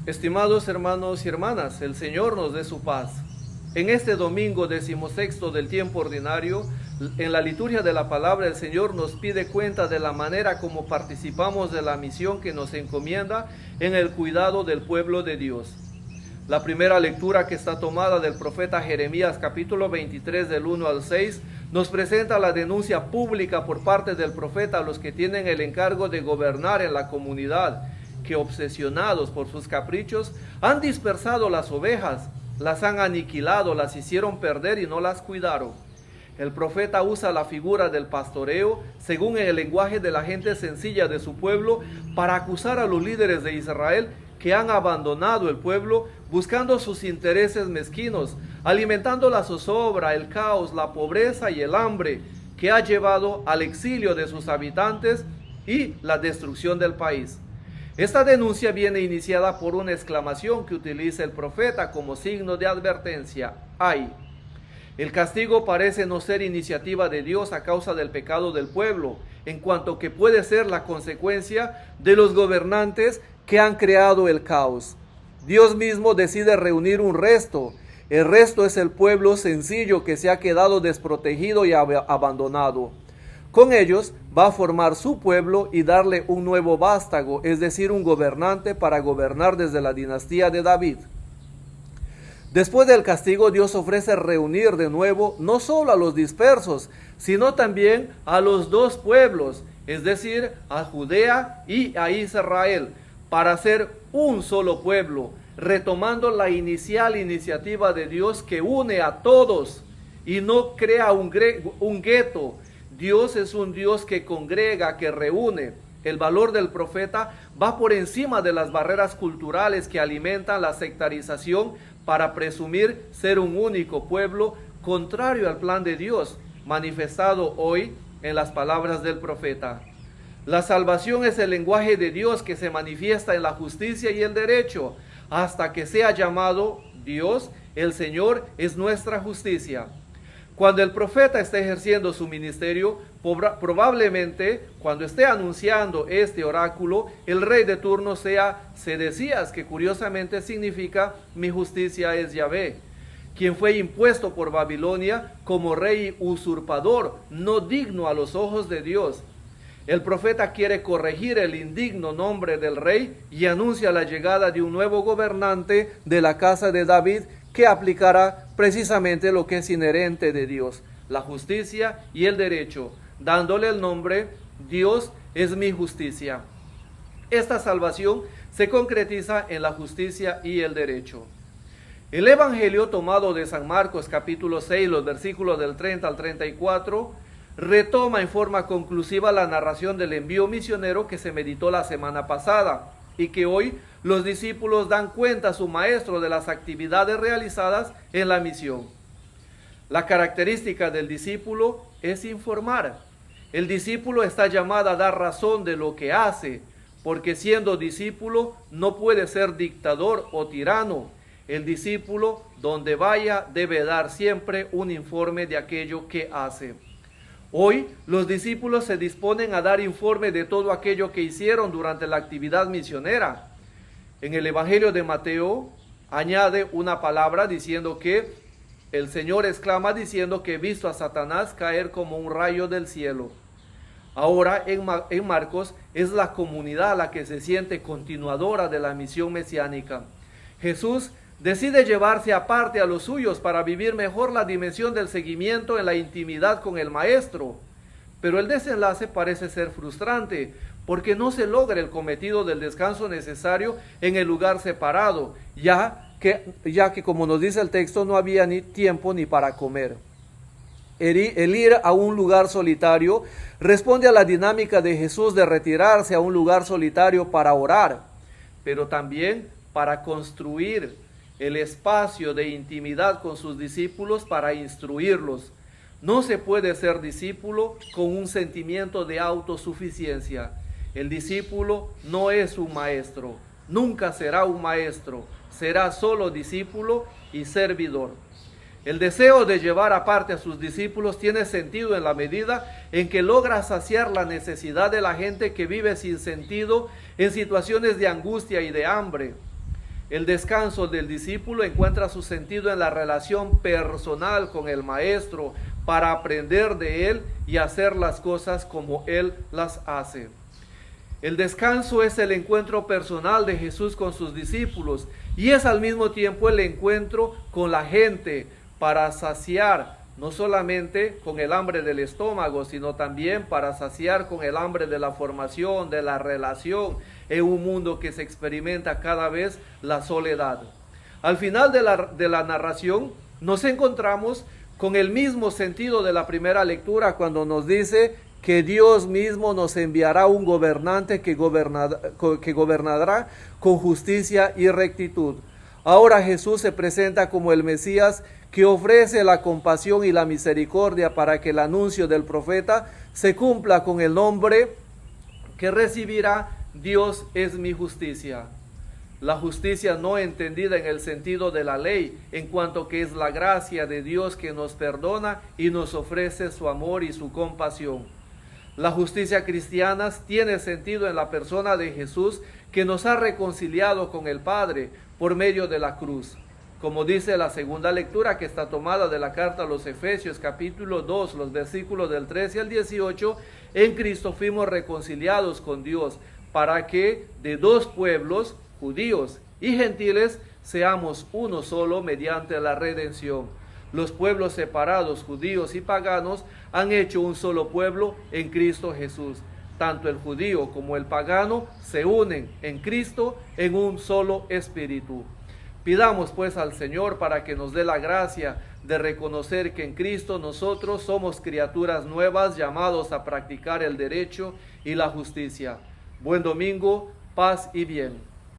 Estimados hermanos y hermanas, el Señor nos dé su paz. En este domingo 16 del tiempo ordinario, en la liturgia de la palabra, el Señor nos pide cuenta de la manera como participamos de la misión que nos encomienda en el cuidado del pueblo de Dios. La primera lectura, que está tomada del profeta Jeremías, capítulo 23, del 1 al 6, nos presenta la denuncia pública por parte del profeta a los que tienen el encargo de gobernar en la comunidad, que obsesionados por sus caprichos han dispersado las ovejas, las han aniquilado, las hicieron perder y no las cuidaron. El profeta usa la figura del pastoreo, según el lenguaje de la gente sencilla de su pueblo, para acusar a los líderes de Israel que han abandonado el pueblo buscando sus intereses mezquinos, alimentando la zozobra, el caos, la pobreza y el hambre que ha llevado al exilio de sus habitantes y la destrucción del país. Esta denuncia viene iniciada por una exclamación que utiliza el profeta como signo de advertencia: ¡ay! El castigo parece no ser iniciativa de Dios a causa del pecado del pueblo, en cuanto que puede ser la consecuencia de los gobernantes que han creado el caos. Dios mismo decide reunir un resto. El resto es el pueblo sencillo que se ha quedado desprotegido y abandonado. Con ellos va a formar su pueblo y darle un nuevo vástago, es decir, un gobernante para gobernar desde la dinastía de David. Después del castigo, Dios ofrece reunir de nuevo no solo a los dispersos, sino también a los dos pueblos, es decir, a Judea y a Israel, para ser un solo pueblo, retomando la inicial iniciativa de Dios que une a todos y no crea un gueto. Dios es un Dios que congrega, que reúne. El valor del profeta va por encima de las barreras culturales que alimentan la sectarización para presumir ser un único pueblo, contrario al plan de Dios, manifestado hoy en las palabras del profeta. La salvación es el lenguaje de Dios que se manifiesta en la justicia y el derecho. Hasta que sea llamado Dios, el Señor es nuestra justicia. Cuando el profeta esté ejerciendo su ministerio, probablemente cuando esté anunciando este oráculo, el rey de turno sea Sedecías, que curiosamente significa mi justicia es Yahvé, quien fue impuesto por Babilonia como rey usurpador, no digno a los ojos de Dios. El profeta quiere corregir el indigno nombre del rey y anuncia la llegada de un nuevo gobernante de la casa de David, que aplicará precisamente lo que es inherente de Dios, la justicia y el derecho, dándole el nombre Dios es mi justicia. Esta salvación se concretiza en la justicia y el derecho. El Evangelio tomado de San Marcos capítulo 6, los versículos del 30 al 34, retoma en forma conclusiva la narración del envío misionero que se meditó la semana pasada y que hoy los discípulos dan cuenta a su maestro de las actividades realizadas en la misión. La característica del discípulo es informar. El discípulo está llamado a dar razón de lo que hace, porque siendo discípulo no puede ser dictador o tirano. El discípulo, donde vaya, debe dar siempre un informe de aquello que hace. Hoy los discípulos se disponen a dar informe de todo aquello que hicieron durante la actividad misionera. En el Evangelio de Mateo añade una palabra diciendo que el Señor exclama diciendo que he visto a Satanás caer como un rayo del cielo. Ahora en Marcos es la comunidad la que se siente continuadora de la misión mesiánica. Jesús decide llevarse aparte a los suyos para vivir mejor la dimensión del seguimiento en la intimidad con el Maestro. Pero el desenlace parece ser frustrante, porque no se logra el cometido del descanso necesario en el lugar separado, ya que como nos dice el texto, no había ni tiempo ni para comer. El ir a un lugar solitario responde a la dinámica de Jesús de retirarse a un lugar solitario para orar, pero también para construir el espacio de intimidad con sus discípulos para instruirlos. No se puede ser discípulo con un sentimiento de autosuficiencia. El discípulo no es un maestro, nunca será un maestro, será solo discípulo y servidor. El deseo de llevar aparte a sus discípulos tiene sentido en la medida en que logra saciar la necesidad de la gente que vive sin sentido en situaciones de angustia y de hambre. El descanso del discípulo encuentra su sentido en la relación personal con el Maestro para aprender de Él y hacer las cosas como Él las hace. El descanso es el encuentro personal de Jesús con sus discípulos y es al mismo tiempo el encuentro con la gente para saciar no solamente con el hambre del estómago, sino también para saciar con el hambre de la formación, de la relación, en un mundo que se experimenta cada vez la soledad. Al final de la narración nos encontramos con el mismo sentido de la primera lectura cuando nos dice que Dios mismo nos enviará un gobernante que gobernará con justicia y rectitud. Ahora Jesús se presenta como el Mesías que ofrece la compasión y la misericordia para que el anuncio del profeta se cumpla con el nombre que recibirá: Dios es mi justicia. La justicia no entendida en el sentido de la ley, en cuanto que es la gracia de Dios que nos perdona y nos ofrece su amor y su compasión. La justicia cristiana tiene sentido en la persona de Jesús, que nos ha reconciliado con el Padre por medio de la cruz. Como dice la segunda lectura, que está tomada de la carta a los Efesios capítulo 2, los versículos del 13 al 18, en Cristo fuimos reconciliados con Dios, para que de dos pueblos, judíos y gentiles, seamos uno solo mediante la redención. Los pueblos separados, judíos y paganos, han hecho un solo pueblo en Cristo Jesús. Tanto el judío como el pagano se unen en Cristo en un solo espíritu. Pidamos pues al Señor para que nos dé la gracia de reconocer que en Cristo nosotros somos criaturas nuevas, llamados a practicar el derecho y la justicia. Buen domingo, paz y bien.